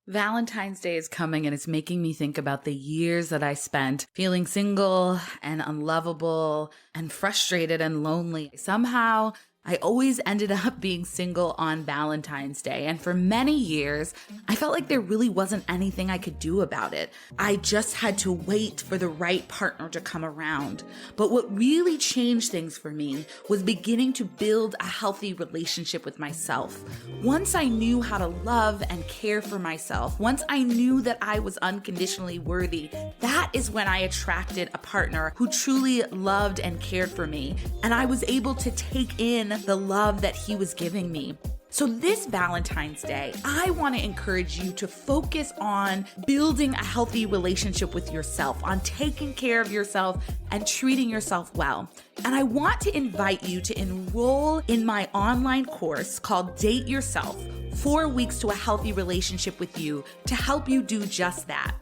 Valentine's Day is coming and it's making me think about the years that I spent feeling single and unlovable and frustrated and lonely. Somehow, I always ended up being single on Valentine's Day. And for many years, I felt like there really wasn't anything I could do about it. I just had to wait for the right partner to come around. But what really changed things for me was beginning to build a healthy relationship with myself. Once I knew how to love and care for myself, once I knew that I was unconditionally worthy, that is when I attracted a partner who truly loved and cared for me. And I was able to take in the love that he was giving me. So this Valentine's Day, I want to encourage you to focus on building a healthy relationship with yourself, on taking care of yourself and treating yourself well. And I want to invite you to enroll in my online course called Date Yourself, 4 weeks to a healthy relationship with you, to help you do just that.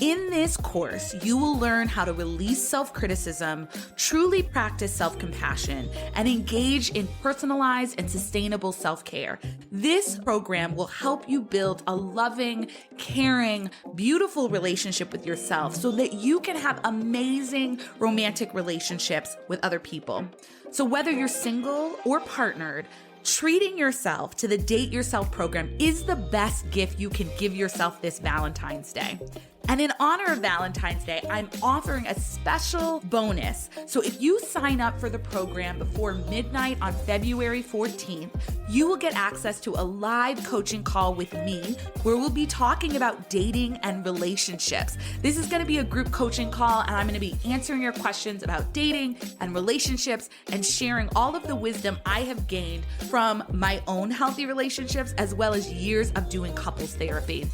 In this course, you will learn how to release self-criticism, truly practice self-compassion, and engage in personalized and sustainable self-care. This program will help you build a loving, caring, beautiful relationship with yourself so that you can have amazing romantic relationships with other people. So whether you're single or partnered, treating yourself to the Date Yourself program is the best gift you can give yourself this Valentine's Day. And in honor of Valentine's Day, I'm offering a special bonus. So if you sign up for the program before midnight on February 14th, you will get access to a live coaching call with me where we'll be talking about dating and relationships. This is going to be a group coaching call, and I'm going to be answering your questions about dating and relationships and sharing all of the wisdom I have gained from my own healthy relationships as well as years of doing couples therapy.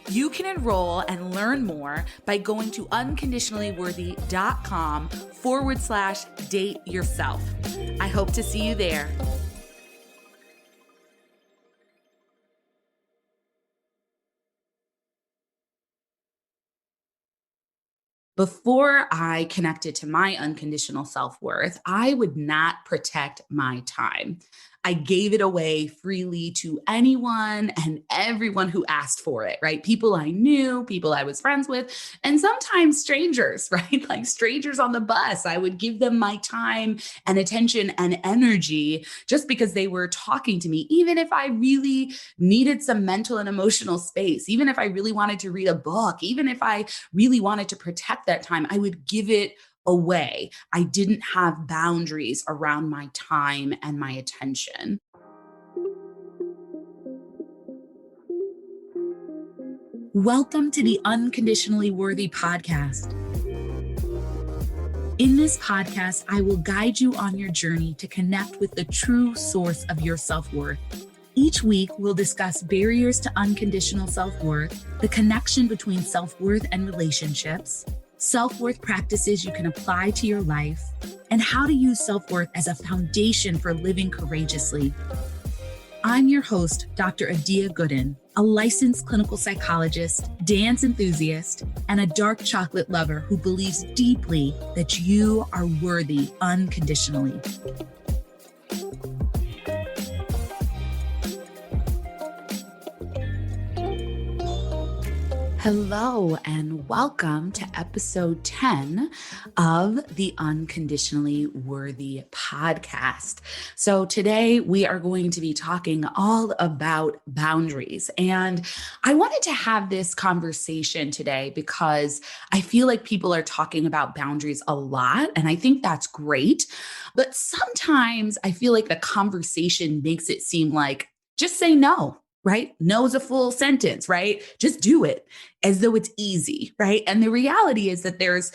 You can enroll and learn more by going to unconditionallyworthy.com/date yourself. I hope to see you there. Before I connected to my unconditional self-worth, I would not protect my time. I gave it away freely to anyone and everyone who asked for it, right? People I knew, people I was friends with, and sometimes strangers, right? Like strangers on the bus. I would give them my time and attention and energy just because they were talking to me, even if I really needed some mental and emotional space, even if I really wanted to read a book, even if I really wanted to protect that time, I would give it away. I didn't have boundaries around my time and my attention. Welcome to the Unconditionally Worthy Podcast. In this podcast, I will guide you on your journey to connect with the true source of your self-worth. Each week, we'll discuss barriers to unconditional self-worth, the connection between self-worth and relationships, self-worth practices you can apply to your life, and how to use self-worth as a foundation for living courageously. I'm your host, Dr. Adia Gooden, a licensed clinical psychologist, dance enthusiast, and a dark chocolate lover who believes deeply that you are worthy unconditionally. Hello, and welcome to episode 10 of the Unconditionally Worthy Podcast. So today we are going to be talking all about boundaries. And I wanted to have this conversation today because I feel like people are talking about boundaries a lot, and I think that's great. But sometimes I feel like the conversation makes it seem like just say no. Right? No is a full sentence, right? Just do it as though it's easy, right? And the reality is that there's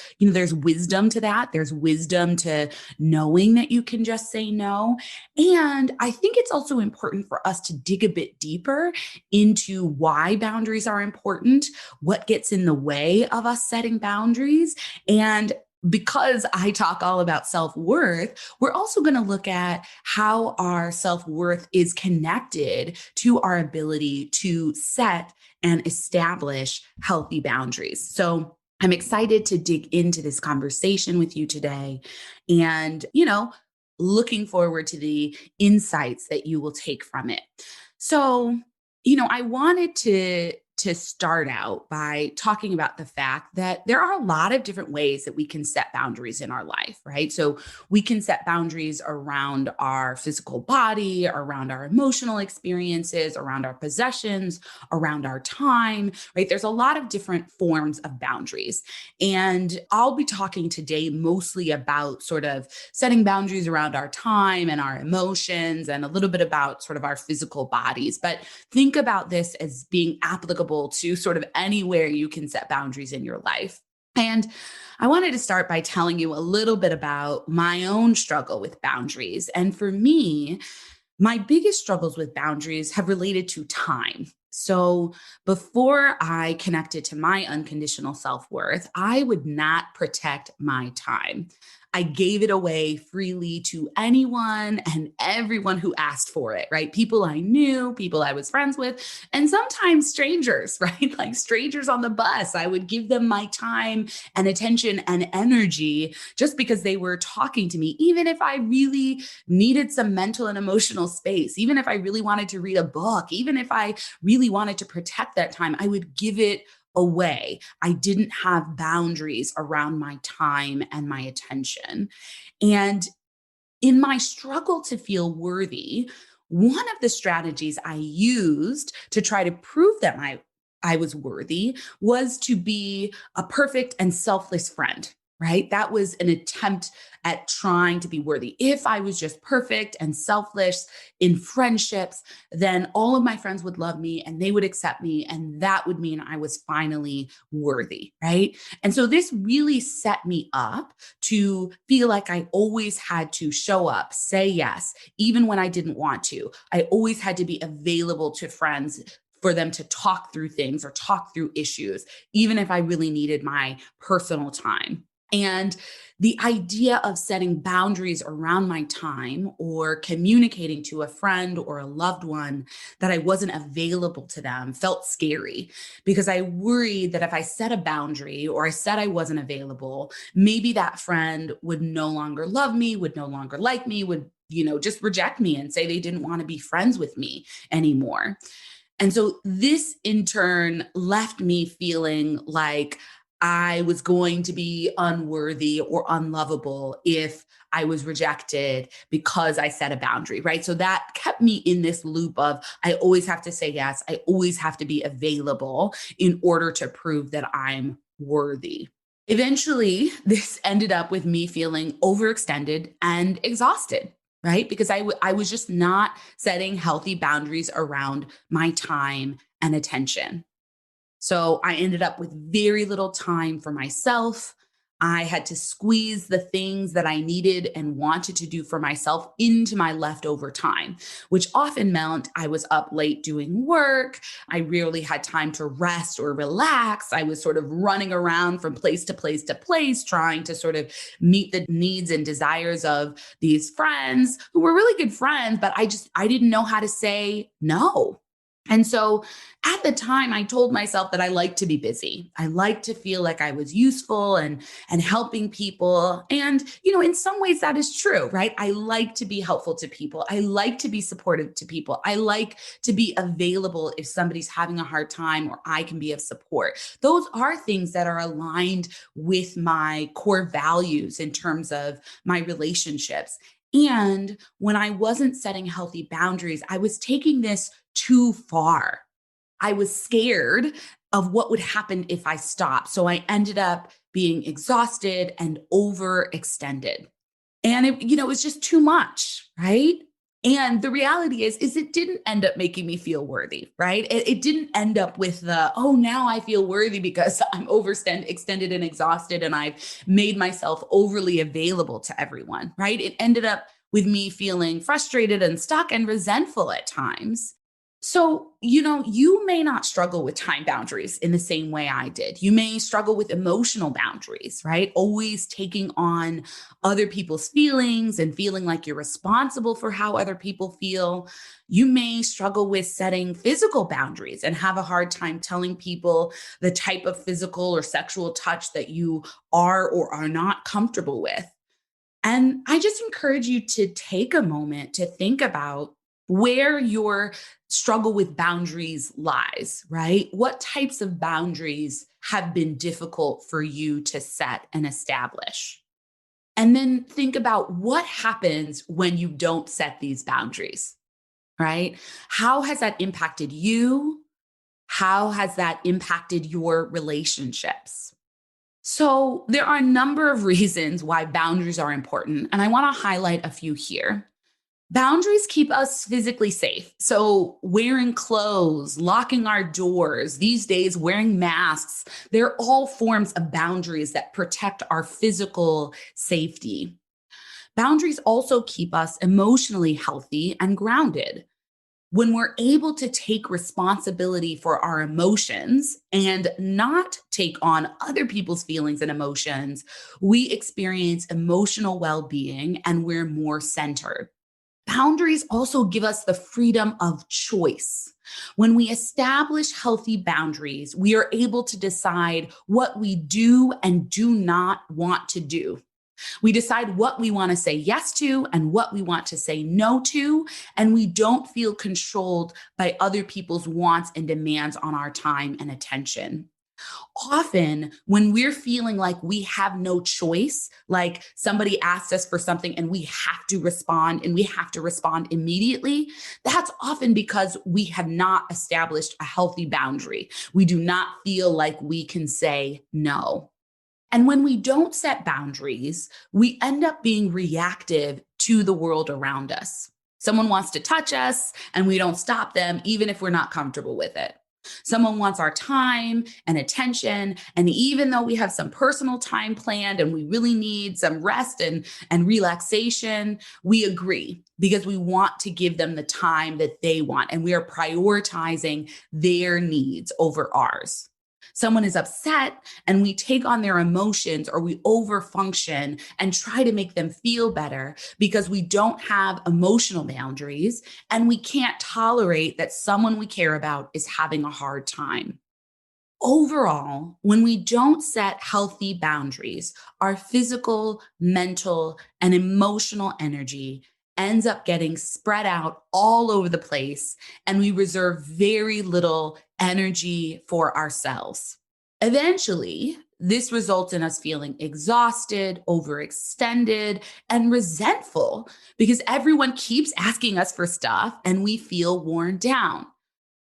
wisdom to that. There's wisdom to knowing that you can just say no. And I think it's also important for us to dig a bit deeper into why boundaries are important, what gets in the way of us setting boundaries, and because I talk all about self-worth, we're also going to look at how our self-worth is connected to our ability to set and establish healthy boundaries. So I'm excited to dig into this conversation with you today and, looking forward to the insights that you will take from it. So, I wanted to to start out by talking about the fact that there are a lot of different ways that we can set boundaries in our life, right? So we can set boundaries around our physical body, around our emotional experiences, around our possessions, around our time, right? There's a lot of different forms of boundaries. And I'll be talking today mostly about sort of setting boundaries around our time and our emotions and a little bit about sort of our physical bodies. But think about this as being applicable to sort of anywhere you can set boundaries in your life. And I wanted to start by telling you a little bit about my own struggle with boundaries. And for me, my biggest struggles with boundaries have related to time. So before I connected to my unconditional self worth, I would not protect my time. I gave it away freely to anyone and everyone who asked for it, right? People I knew, people I was friends with, and sometimes strangers, right? Like strangers on the bus. I would give them my time and attention and energy just because they were talking to me, even if I really needed some mental and emotional space, even if I really wanted to read a book, even if I really wanted to protect that time, I would give it away. I didn't have boundaries around my time and my attention. And in my struggle to feel worthy, one of the strategies I used to try to prove that I was worthy was to be a perfect and selfless friend, right? That was an attempt at trying to be worthy. If I was just perfect and selfless in friendships, then all of my friends would love me and they would accept me. And that would mean I was finally worthy, right? And so this really set me up to feel like I always had to show up, say yes, even when I didn't want to. I always had to be available to friends for them to talk through things or talk through issues, even if I really needed my personal time. And the idea of setting boundaries around my time or communicating to a friend or a loved one that I wasn't available to them felt scary because I worried that if I set a boundary or I said I wasn't available, maybe that friend would no longer love me, would no longer like me, would, just reject me and say they didn't want to be friends with me anymore. And so this in turn left me feeling like I was going to be unworthy or unlovable if I was rejected because I set a boundary, right? So that kept me in this loop of I always have to say yes, I always have to be available in order to prove that I'm worthy. Eventually, this ended up with me feeling overextended and exhausted, right? Because I was just not setting healthy boundaries around my time and attention. So I ended up with very little time for myself. I had to squeeze the things that I needed and wanted to do for myself into my leftover time, which often meant I was up late doing work. I rarely had time to rest or relax. I was sort of running around from place to place to place, trying to sort of meet the needs and desires of these friends who were really good friends, but I didn't know how to say no. And so at the time, I told myself that I like to be busy. I like to feel like I was useful and helping people. And, in some ways that is true, right? I like to be helpful to people. I like to be supportive to people. I like to be available if somebody's having a hard time or I can be of support. Those are things that are aligned with my core values in terms of my relationships. And when I wasn't setting healthy boundaries, I was taking this too far. I was scared of what would happen if I stopped. So I ended up being exhausted and overextended. And it was just too much, right? And the reality is it didn't end up making me feel worthy, right? It didn't end up with now I feel worthy because I'm extended and exhausted and I've made myself overly available to everyone, right? It ended up with me feeling frustrated and stuck and resentful at times. So, you may not struggle with time boundaries in the same way I did. You may struggle with emotional boundaries, right? Always taking on other people's feelings and feeling like you're responsible for how other people feel. You may struggle with setting physical boundaries and have a hard time telling people the type of physical or sexual touch that you are or are not comfortable with. And I just encourage you to take a moment to think about where your struggle with boundaries lies, right? What types of boundaries have been difficult for you to set and establish? And then think about what happens when you don't set these boundaries, right? How has that impacted you? How has that impacted your relationships? So, there are a number of reasons why boundaries are important, and I want to highlight a few here. Boundaries keep us physically safe. So, wearing clothes, locking our doors, these days, wearing masks, they're all forms of boundaries that protect our physical safety. Boundaries also keep us emotionally healthy and grounded. When we're able to take responsibility for our emotions and not take on other people's feelings and emotions, we experience emotional well being and we're more centered. Boundaries also give us the freedom of choice. When we establish healthy boundaries, we are able to decide what we do and do not want to do. We decide what we want to say yes to and what we want to say no to, and we don't feel controlled by other people's wants and demands on our time and attention. Often, when we're feeling like we have no choice, like somebody asked us for something and we have to respond and we have to respond immediately, that's often because we have not established a healthy boundary. We do not feel like we can say no. And when we don't set boundaries, we end up being reactive to the world around us. Someone wants to touch us and we don't stop them, even if we're not comfortable with it. Someone wants our time and attention. And even though we have some personal time planned and we really need some rest and relaxation, we agree because we want to give them the time that they want. And we are prioritizing their needs over ours. Someone is upset and we take on their emotions or we overfunction and try to make them feel better because we don't have emotional boundaries and we can't tolerate that someone we care about is having a hard time. Overall, when we don't set healthy boundaries, our physical, mental, and emotional energy ends up getting spread out all over the place, and we reserve very little energy for ourselves. Eventually, this results in us feeling exhausted, overextended, and resentful because everyone keeps asking us for stuff and we feel worn down.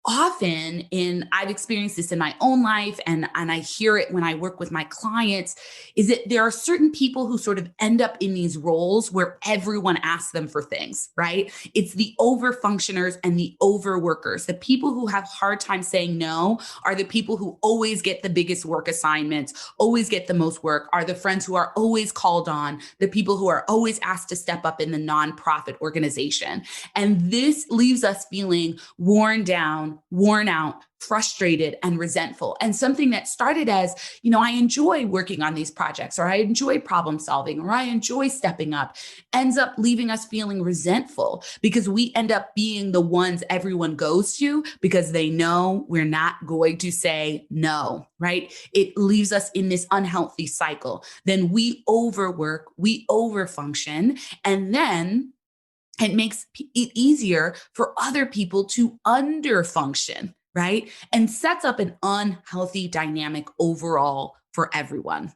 Often I've experienced this in my own life and I hear it when I work with my clients, is that there are certain people who sort of end up in these roles where everyone asks them for things, right? It's the overfunctioners and the overworkers. The people who have hard time saying no are the people who always get the biggest work assignments, always get the most work, are the friends who are always called on, the people who are always asked to step up in the nonprofit organization. And this leaves us feeling worn down, worn out, frustrated, and resentful. And something that started as, I enjoy working on these projects, or I enjoy problem solving, or I enjoy stepping up, ends up leaving us feeling resentful because we end up being the ones everyone goes to because they know we're not going to say no, right? It leaves us in this unhealthy cycle. Then we overwork, we overfunction, and then it makes it easier for other people to underfunction, right? And sets up an unhealthy dynamic overall for everyone.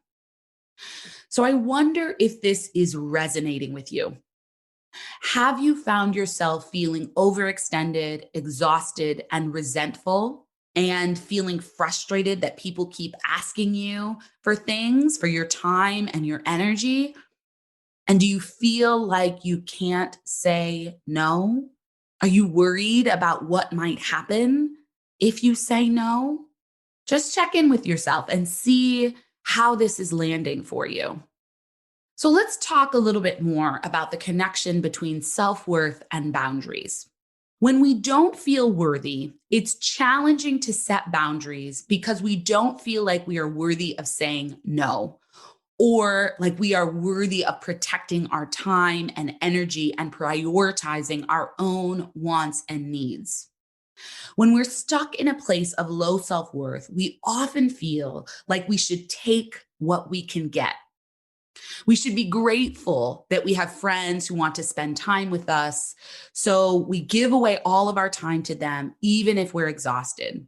So I wonder if this is resonating with you. Have you found yourself feeling overextended, exhausted, and resentful, and feeling frustrated that people keep asking you for things, for your time and your energy? And do you feel like you can't say no? Are you worried about what might happen if you say no? Just check in with yourself and see how this is landing for you. So let's talk a little bit more about the connection between self-worth and boundaries. When we don't feel worthy, it's challenging to set boundaries because we don't feel like we are worthy of saying no, or like we are worthy of protecting our time and energy and prioritizing our own wants and needs. When we're stuck in a place of low self-worth, we often feel like we should take what we can get. We should be grateful that we have friends who want to spend time with us. So we give away all of our time to them, even if we're exhausted.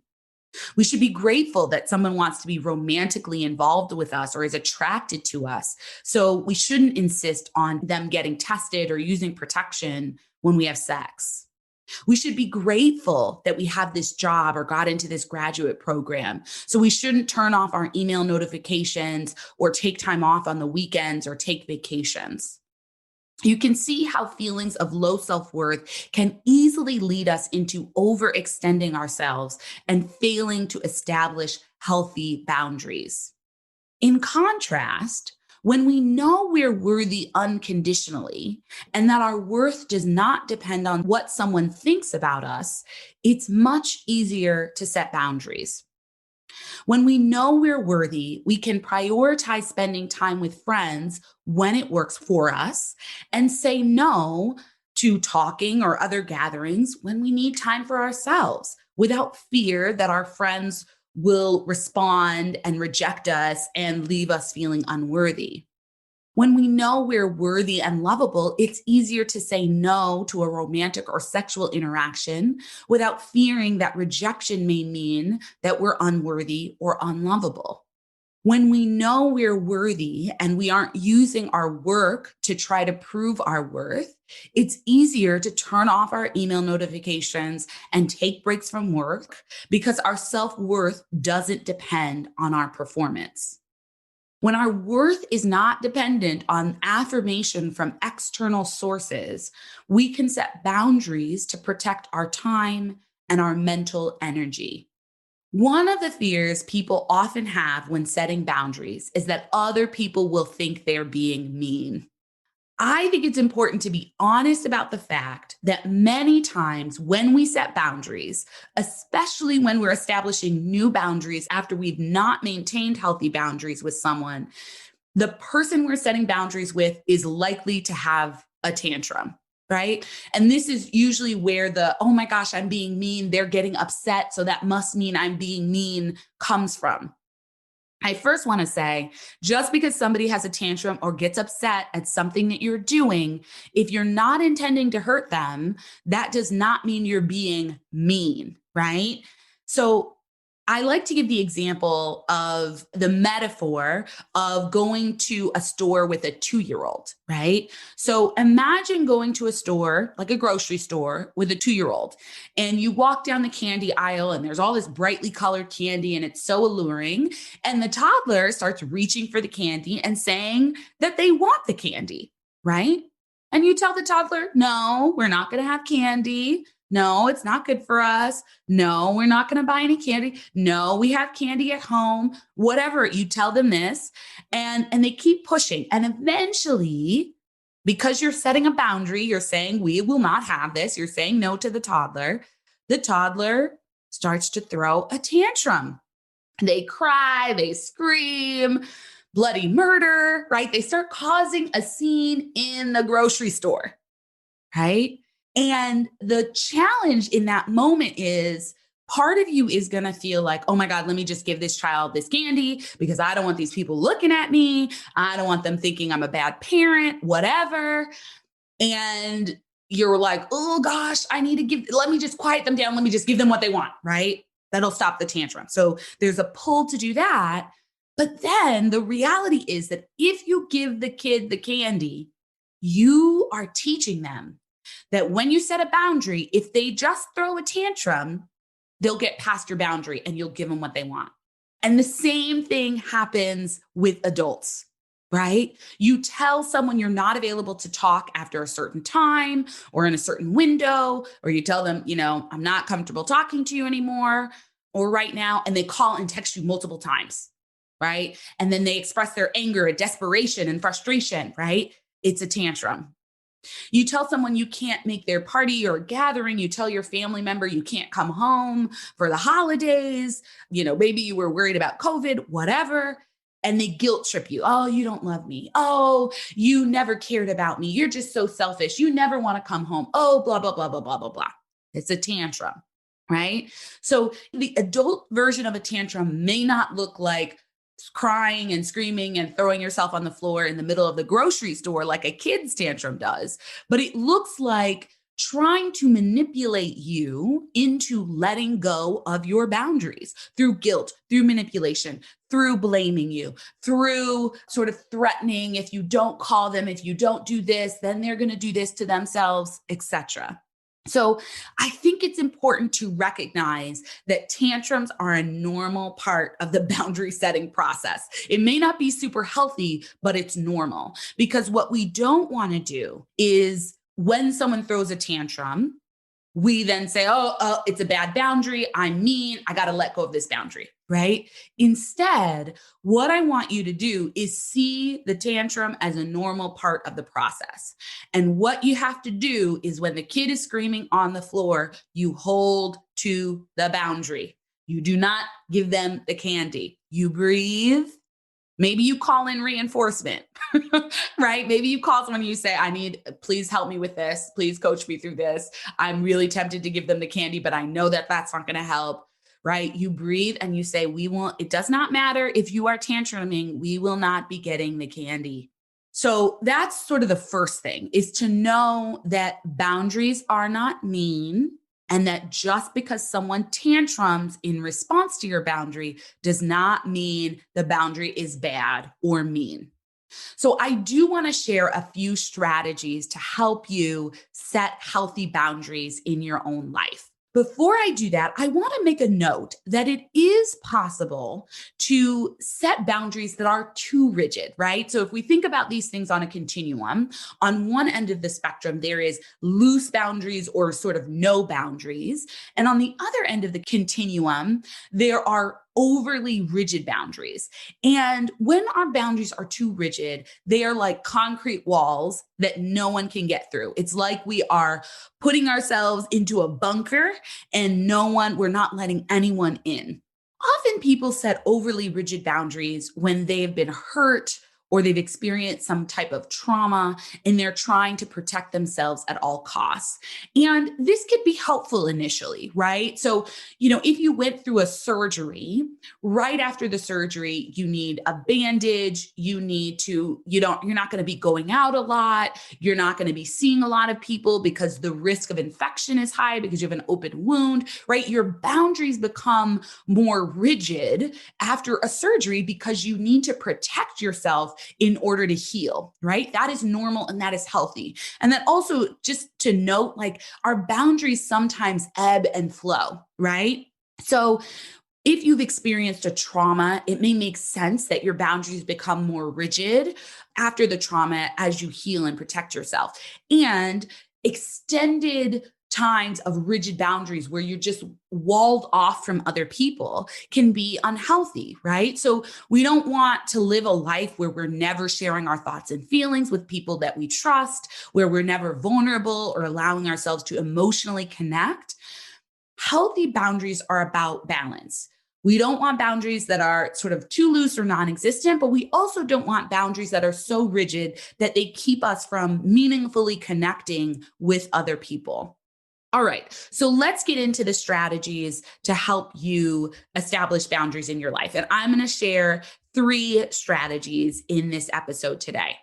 We should be grateful that someone wants to be romantically involved with us or is attracted to us. So we shouldn't insist on them getting tested or using protection when we have sex. We should be grateful that we have this job or got into this graduate program. So we shouldn't turn off our email notifications or take time off on the weekends or take vacations. You can see how feelings of low self-worth can easily lead us into overextending ourselves and failing to establish healthy boundaries. In contrast, when we know we're worthy unconditionally and that our worth does not depend on what someone thinks about us, it's much easier to set boundaries. When we know we're worthy, we can prioritize spending time with friends when it works for us and say no to talking or other gatherings when we need time for ourselves without fear that our friends will respond and reject us and leave us feeling unworthy. When we know we're worthy and lovable, it's easier to say no to a romantic or sexual interaction without fearing that rejection may mean that we're unworthy or unlovable. When we know we're worthy and we aren't using our work to try to prove our worth, it's easier to turn off our email notifications and take breaks from work because our self-worth doesn't depend on our performance. When our worth is not dependent on affirmation from external sources, we can set boundaries to protect our time and our mental energy. One of the fears people often have when setting boundaries is that other people will think they're being mean. I think it's important to be honest about the fact that many times when we set boundaries, especially when we're establishing new boundaries after we've not maintained healthy boundaries with someone, the person we're setting boundaries with is likely to have a tantrum, right? And this is usually where the, oh my gosh, I'm being mean, they're getting upset, so that must mean I'm being mean comes from. I first want to say, just because somebody has a tantrum or gets upset at something that you're doing, if you're not intending to hurt them, that does not mean you're being mean, right? So I like to give the example of the metaphor of going to a store with a 2-year-old, right? So imagine going to a store, like a grocery store, with a 2-year-old, and you walk down the candy aisle and there's all this brightly colored candy and it's so alluring. And the toddler starts reaching for the candy and saying that they want the candy, right? And you tell the toddler, no, we're not going to have candy. No, it's not good for us. No, we're not going to buy any candy. No, we have candy at home. Whatever, you tell them this, and they keep pushing. And eventually, because you're setting a boundary, you're saying, we will not have this. You're saying no to the toddler. The toddler starts to throw a tantrum. They cry, they scream, bloody murder, right? They start causing a scene in the grocery store, right? And the challenge in that moment is part of you is going to feel like, oh my God, let me just give this child this candy because I don't want these people looking at me. I don't want them thinking I'm a bad parent, whatever. And you're like, oh gosh, let me just quiet them down. Let me just give them what they want, right? That'll stop the tantrum. So there's a pull to do that. But then the reality is that if you give the kid the candy, you are teaching them that when you set a boundary, if they just throw a tantrum, they'll get past your boundary and you'll give them what they want. And the same thing happens with adults, right? You tell someone you're not available to talk after a certain time or in a certain window, or you tell them, I'm not comfortable talking to you anymore or right now. And they call and text you multiple times, right? And then they express their anger, desperation, and frustration, right? It's a tantrum. You tell someone you can't make their party or gathering. You tell your family member you can't come home for the holidays. Maybe you were worried about COVID, whatever. And they guilt trip you. Oh, you don't love me. Oh, you never cared about me. You're just so selfish. You never want to come home. Oh, blah, blah, blah, blah, blah, blah, blah. It's a tantrum, right? So the adult version of a tantrum may not look like crying and screaming and throwing yourself on the floor in the middle of the grocery store like a kid's tantrum does, but it looks like trying to manipulate you into letting go of your boundaries through guilt, through manipulation, through blaming you, through sort of threatening, if you don't call them, if you don't do this, then they're going to do this to themselves, etc. So I think it's important to recognize that tantrums are a normal part of the boundary setting process. It may not be super healthy, but it's normal, because what we don't want to do is when someone throws a tantrum, we then say, oh, it's a bad boundary. I'm mean. I got to let go of this boundary, right? Instead, what I want you to do is see the tantrum as a normal part of the process. And what you have to do is when the kid is screaming on the floor, you hold to the boundary. You do not give them the candy. You breathe. Maybe you call in reinforcement, right? Maybe you call someone and you say, please help me with this. Please coach me through this. I'm really tempted to give them the candy, but I know that that's not going to help, right? You breathe and you say, it does not matter if you are tantruming, we will not be getting the candy. So that's sort of the first thing, is to know that boundaries are not mean. And that just because someone tantrums in response to your boundary does not mean the boundary is bad or mean. So I do want to share a few strategies to help you set healthy boundaries in your own life. Before I do that, I want to make a note that it is possible to set boundaries that are too rigid, right? So if we think about these things on a continuum, on one end of the spectrum, there is loose boundaries or sort of no boundaries. And on the other end of the continuum, there are overly rigid boundaries. And when our boundaries are too rigid, they are like concrete walls that no one can get through. It's like we are putting ourselves into a bunker and we're not letting anyone in. Often people set overly rigid boundaries when they've been hurt or they've experienced some type of trauma and they're trying to protect themselves at all costs. And this could be helpful initially, right? So, if you went through a surgery, right after the surgery, you need a bandage, you're not going to be going out a lot. You're not going to be seeing a lot of people because the risk of infection is high because you have an open wound, right? Your boundaries become more rigid after a surgery because you need to protect yourself in order to heal, right? That is normal and that is healthy. And that also, just to note, like, our boundaries sometimes ebb and flow, right? So if you've experienced a trauma, it may make sense that your boundaries become more rigid after the trauma as you heal and protect yourself. And extended times of rigid boundaries where you're just walled off from other people can be unhealthy, right? So we don't want to live a life where we're never sharing our thoughts and feelings with people that we trust, where we're never vulnerable or allowing ourselves to emotionally connect. Healthy boundaries are about balance. We don't want boundaries that are sort of too loose or non-existent, but we also don't want boundaries that are so rigid that they keep us from meaningfully connecting with other people. All right, so let's get into the strategies to help you establish boundaries in your life. And I'm going to share 3 strategies in this episode today.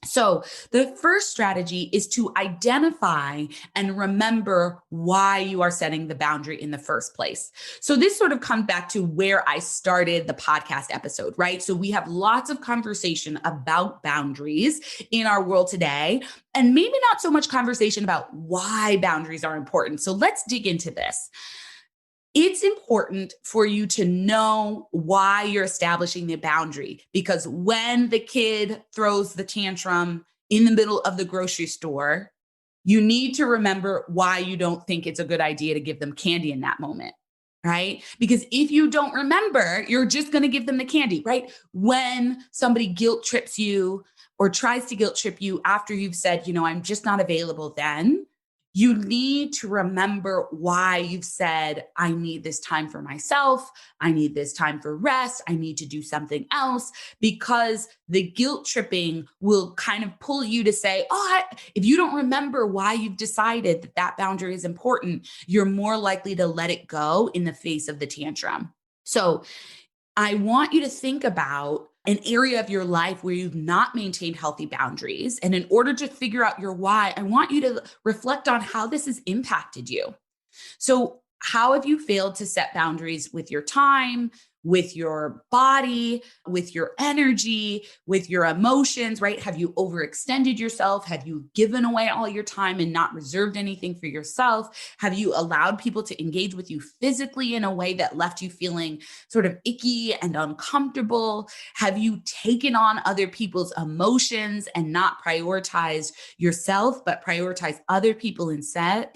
So the first strategy is to identify and remember why you are setting the boundary in the first place. So this sort of comes back to where I started the podcast episode, right? So we have lots of conversation about boundaries in our world today, and maybe not so much conversation about why boundaries are important. So let's dig into this. It's important for you to know why you're establishing the boundary, because when the kid throws the tantrum in the middle of the grocery store, you need to remember why you don't think it's a good idea to give them candy in that moment, right? Because if you don't remember, you're just going to give them the candy, right? When somebody guilt trips you or tries to guilt trip you after you've said, I'm just not available then, you need to remember why you've said, I need this time for myself. I need this time for rest. I need to do something else, because the guilt tripping will kind of pull you to say, if you don't remember why you've decided that boundary is important, you're more likely to let it go in the face of the tantrum. So I want you to think about an area of your life where you've not maintained healthy boundaries. And in order to figure out your why, I want you to reflect on how this has impacted you. So, how have you failed to set boundaries with your time, with your body, with your energy, with your emotions, right? Have you overextended yourself? Have you given away all your time and not reserved anything for yourself? Have you allowed people to engage with you physically in a way that left you feeling sort of icky and uncomfortable? Have you taken on other people's emotions and not prioritized yourself, but prioritized other people instead?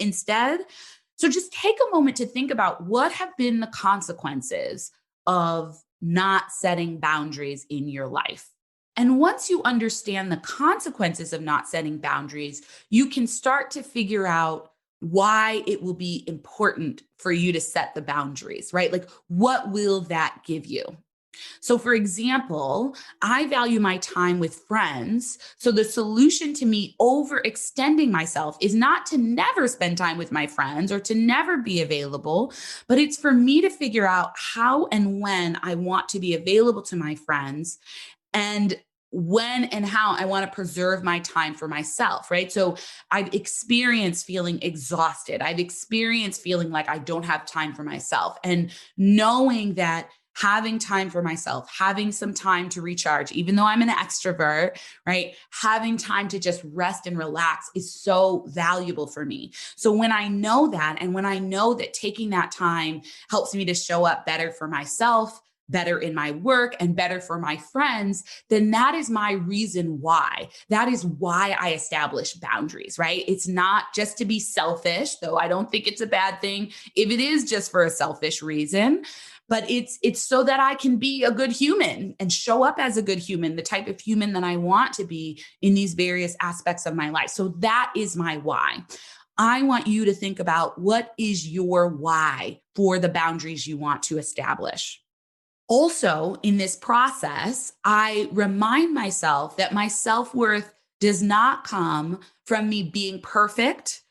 So just take a moment to think about what have been the consequences of not setting boundaries in your life. And once you understand the consequences of not setting boundaries, you can start to figure out why it will be important for you to set the boundaries, right? Like, what will that give you? So, for example, I value my time with friends. So, the solution to me overextending myself is not to never spend time with my friends or to never be available, but it's for me to figure out how and when I want to be available to my friends and when and how I want to preserve my time for myself, right? So I've experienced feeling exhausted. I've experienced feeling like I don't have time for myself. And knowing that having time for myself, having some time to recharge, even though I'm an extrovert, right? Having time to just rest and relax is so valuable for me. So when I know that, and when I know that taking that time helps me to show up better for myself, better in my work, and better for my friends, then that is my reason why. That is why I establish boundaries, right? It's not just to be selfish, though I don't think it's a bad thing if it is just for a selfish reason, but it's so that I can be a good human and show up as a good human, the type of human that I want to be in these various aspects of my life. So that is my why. I want you to think about, what is your why for the boundaries you want to establish? Also, in this process, I remind myself that my self-worth does not come from me being perfect,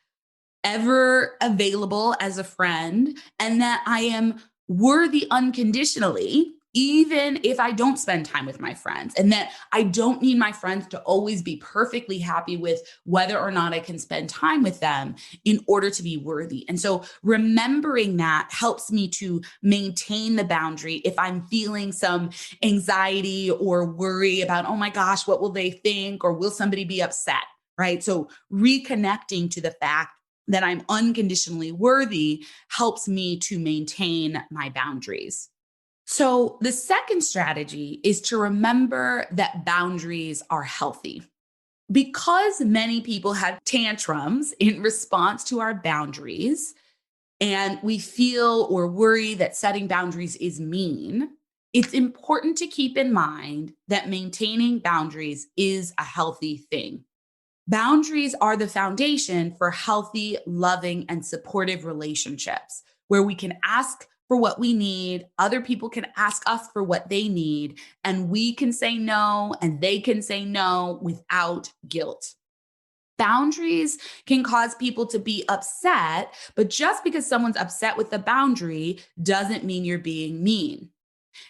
ever available as a friend, and that I am worthy unconditionally, even if I don't spend time with my friends, and that I don't need my friends to always be perfectly happy with whether or not I can spend time with them in order to be worthy. And so remembering that helps me to maintain the boundary if I'm feeling some anxiety or worry about, oh my gosh, what will they think? Or will somebody be upset? Right. So reconnecting to the fact that I'm unconditionally worthy helps me to maintain my boundaries. So, the second strategy is to remember that boundaries are healthy. Because many people have tantrums in response to our boundaries, and we feel or worry that setting boundaries is mean, it's important to keep in mind that maintaining boundaries is a healthy thing. Boundaries are the foundation for healthy, loving, and supportive relationships where we can ask for what we need, other people can ask us for what they need, and we can say no and they can say no without guilt. Boundaries can cause people to be upset, but just because someone's upset with the boundary doesn't mean you're being mean.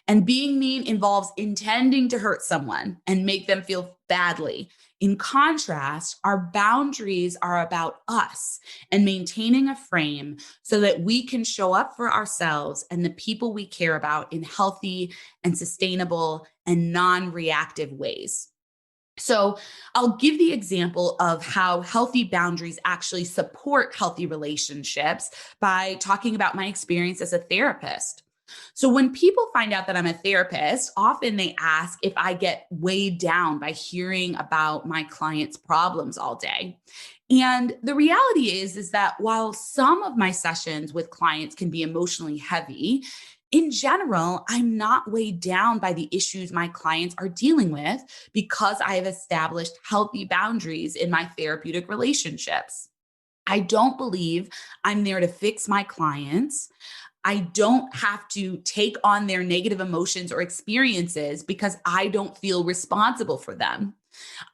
And being mean involves intending to hurt someone and make them feel badly. In contrast, our boundaries are about us and maintaining a frame so that we can show up for ourselves and the people we care about in healthy and sustainable and non reactive ways. So, I'll give the example of how healthy boundaries actually support healthy relationships by talking about my experience as a therapist. So when people find out that I'm a therapist, often they ask if I get weighed down by hearing about my clients' problems all day. And the reality is that while some of my sessions with clients can be emotionally heavy, in general, I'm not weighed down by the issues my clients are dealing with because I have established healthy boundaries in my therapeutic relationships. I don't believe I'm there to fix my clients. I don't have to take on their negative emotions or experiences because I don't feel responsible for them.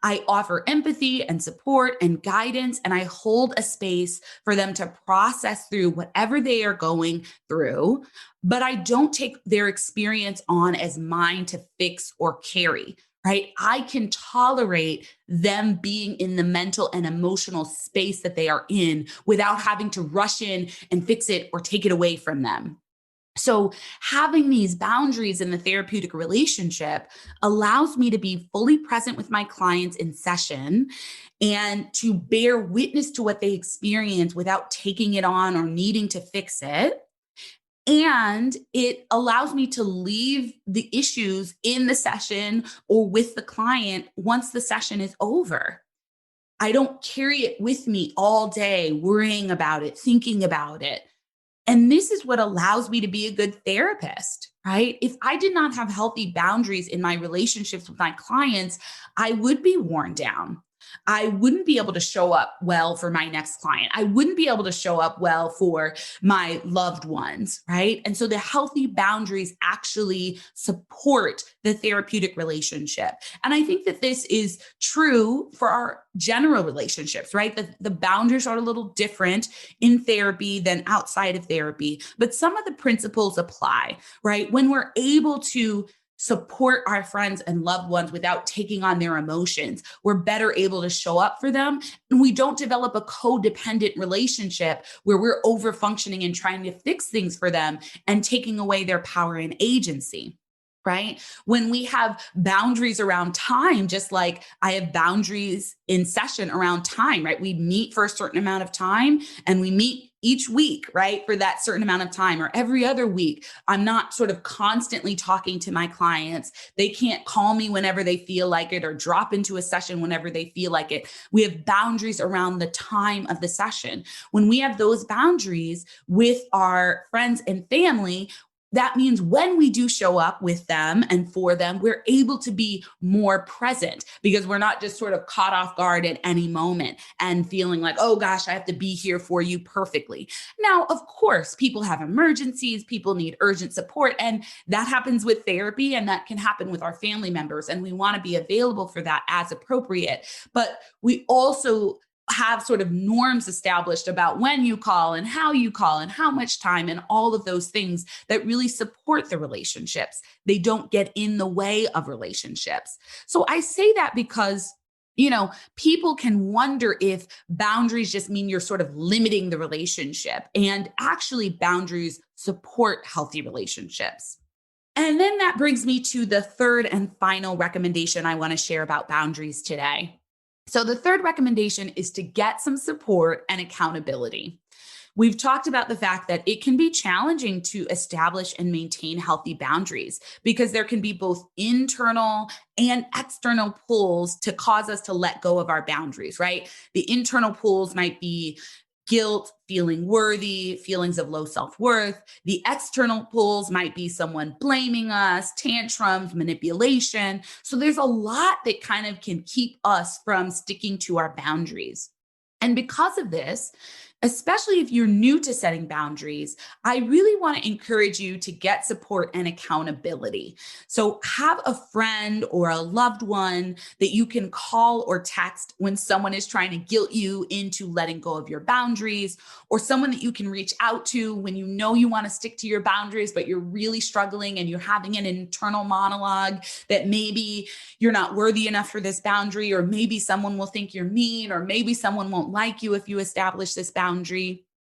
I offer empathy and support and guidance, and I hold a space for them to process through whatever they are going through. But I don't take their experience on as mine to fix or carry, right? I can tolerate them being in the mental and emotional space that they are in without having to rush in and fix it or take it away from them. So, having these boundaries in the therapeutic relationship allows me to be fully present with my clients in session and to bear witness to what they experience without taking it on or needing to fix it. And it allows me to leave the issues in the session or with the client once the session is over. I don't carry it with me all day, worrying about it, thinking about it. And this is what allows me to be a good therapist, right? If I did not have healthy boundaries in my relationships with my clients, I would be worn down. I wouldn't be able to show up well for my next client. I wouldn't be able to show up well for my loved ones, right? And so the healthy boundaries actually support the therapeutic relationship. And I think that this is true for our general relationships, right? The boundaries are a little different in therapy than outside of therapy, but some of the principles apply, right? When we're able to support our friends and loved ones without taking on their emotions, we're better able to show up for them. And we don't develop a codependent relationship where we're over functioning and trying to fix things for them and taking away their power and agency. Right? When we have boundaries around time, just like I have boundaries in session around time, right? We meet for a certain amount of time and we meet each week, right? For that certain amount of time or every other week. I'm not sort of constantly talking to my clients. They can't call me whenever they feel like it or drop into a session whenever they feel like it. We have boundaries around the time of the session. When we have those boundaries with our friends and family, that means when we do show up with them and for them, we're able to be more present because we're not just sort of caught off guard at any moment and feeling like, oh gosh, I have to be here for you perfectly. Now, of course, people have emergencies, people need urgent support, and that happens with therapy and that can happen with our family members. And we want to be available for that as appropriate. But we also have sort of norms established about when you call and how much time and all of those things that really support the relationships. They don't get in the way of relationships. So I say that because people can wonder if boundaries just mean you're sort of limiting the relationship, and actually boundaries support healthy relationships. And then that brings me to the third and final recommendation I want to share about boundaries today. So the third recommendation is to get some support and accountability. We've talked about the fact that it can be challenging to establish and maintain healthy boundaries because there can be both internal and external pulls to cause us to let go of our boundaries, right? The internal pulls might be guilt, feeling worthy, feelings of low self-worth. The external pulls might be someone blaming us, tantrums, manipulation. So there's a lot that kind of can keep us from sticking to our boundaries. And because of this, especially if you're new to setting boundaries, I really want to encourage you to get support and accountability. So have a friend or a loved one that you can call or text when someone is trying to guilt you into letting go of your boundaries, or someone that you can reach out to when you know you want to stick to your boundaries, but you're really struggling and you're having an internal monologue that maybe you're not worthy enough for this boundary, or maybe someone will think you're mean, or maybe someone won't like you if you establish this boundary.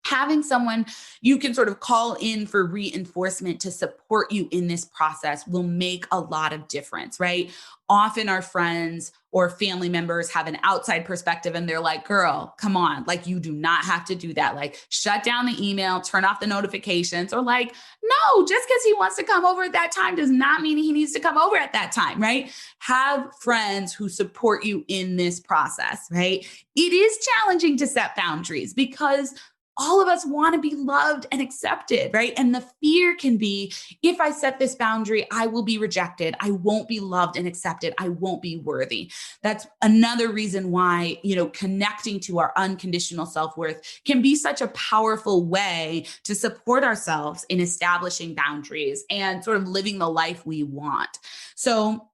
Having someone you can sort of call in for reinforcement to support you in this process will make a lot of difference, right? Often our friends or family members have an outside perspective and they're like, girl, come on, like you do not have to do that. Like shut down the email, turn off the notifications, or like, no, just because he wants to come over at that time does not mean he needs to come over at that time, right? Have friends who support you in this process, right? It is challenging to set boundaries because all of us want to be loved and accepted, right? And the fear can be, if I set this boundary, I will be rejected. I won't be loved and accepted. I won't be worthy. That's another reason why, connecting to our unconditional self-worth can be such a powerful way to support ourselves in establishing boundaries and sort of living the life we want. So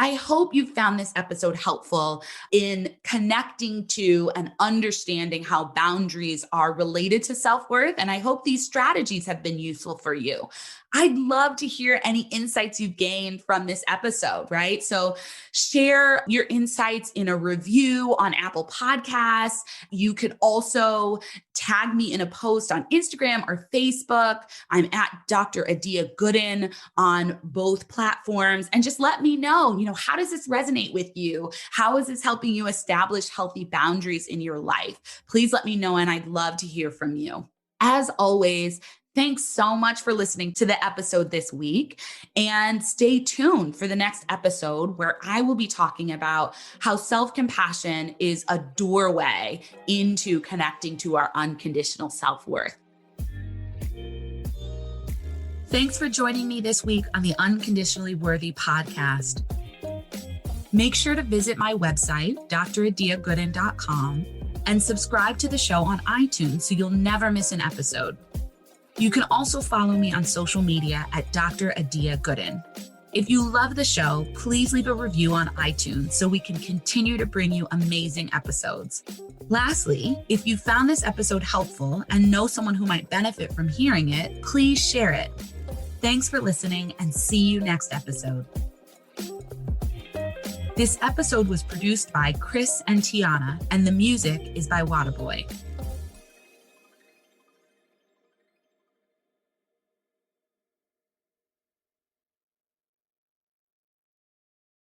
I hope you found this episode helpful in connecting to and understanding how boundaries are related to self-worth. And I hope these strategies have been useful for you. I'd love to hear any insights you've gained from this episode, right? So share your insights in a review on Apple Podcasts. You could also tag me in a post on Instagram or Facebook. I'm at Dr. Adia Gooden on both platforms. And just let me know, how does this resonate with you? How is this helping you establish healthy boundaries in your life? Please let me know, and I'd love to hear from you. As always, thanks so much for listening to the episode this week, and stay tuned for the next episode where I will be talking about how self-compassion is a doorway into connecting to our unconditional self-worth. Thanks for joining me this week on the Unconditionally Worthy Podcast. Make sure to visit my website, dradiagooden.com, and subscribe to the show on iTunes so you'll never miss an episode. You can also follow me on social media at Dr. Adia Gooden. If you love the show, please leave a review on iTunes so we can continue to bring you amazing episodes. Lastly, if you found this episode helpful and know someone who might benefit from hearing it, please share it. Thanks for listening, and see you next episode. This episode was produced by Chris and Tiana, and the music is by Wadaboy.